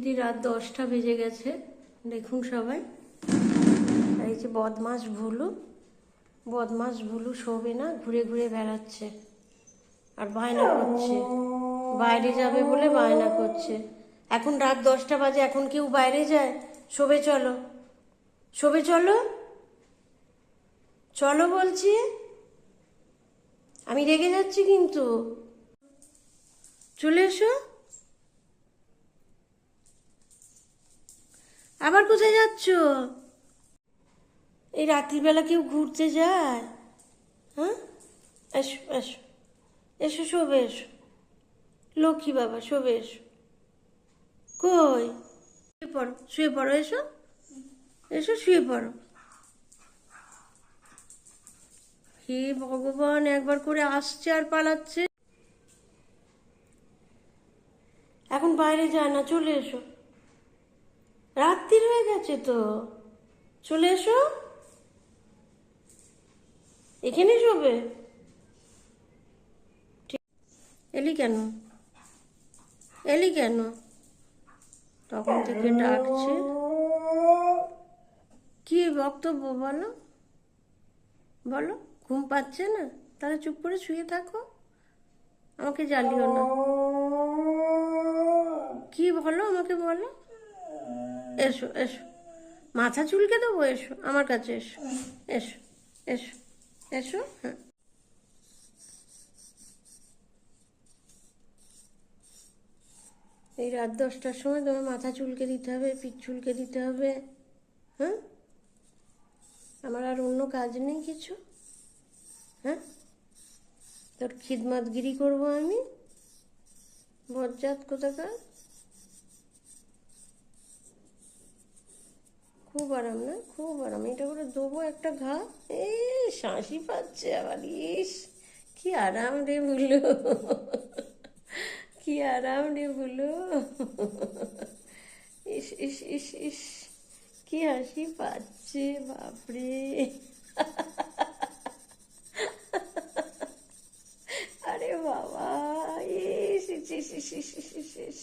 ঘড়িতে রাত 10টা বেজে গেছে। দেখুন সবাই, আর এই যে বদমাস ভুলু শোবে না, ঘুরে ঘুরে বেড়াচ্ছে আর বায়না করছে, বাইরে যাবে বলে বায়না করছে। এখন রাত 10টা বাজে, এখন কেউ বাইরে যায়? শোবে চলো, শোবে চলো, চলো বলছি। আমি রেগে যাচ্ছি কিন্তু। চলে এসো। আবার কোথায় যাচ্ছ? এই রাত্রিবেলা কেউ ঘুরতে যায়? হ্যাঁ, এসো এসো, এসো শোবে, এসো লক্ষ্মী বাবা, শোবে এসো। কই? শুয়ে পড়ো, শুয়ে পড়ো, এসো এসো, শুয়ে পড়ো। হে ভগবান, একবার করে আসছে আর পালাচ্ছে। এখন বাইরে যায় না, চলে এসো। রাত্রির হয়ে গেছে তো, চলে এসো। এখানে শোবে? এলি কেন? এলি কেন? তখন থেকে ডাকছে। কি বক্তব্য বলো, বলো। ঘুম পাচ্ছে না? তাহলে চুপ করে শুয়ে থাকো, আমাকে জ্বালিও না। কি বলো, আমাকে বলো। এসো এসো, মাথা চুলকে দেবো, এসো আমার কাছে, এসো এসো এসো এসো। হ্যাঁ, এই রাত 10টার সময় তোমার মাথা চুলকে দিতে হবে, পিঠ চুলকে দিতে হবে? হ্যাঁ, আমার আর অন্য কাজ নেই কিছু? হ্যাঁ, তোর খিদমাতগিরি করবো আমি? বজ্জাত কোথাকার। খুব আরাম না, খুব আরাম। এটা করে দেবো একটা ঘা। এই শাঁসি পাচ্ছে আবার, ইস কি আরাম রে বুলু, কি আরাম রে বুলু। ইস ইস ইস ইস, কি হাসি পাচ্ছে, বাপরে। আরে বাবা, ইস ইস ইস ইস ইস ইস ইস।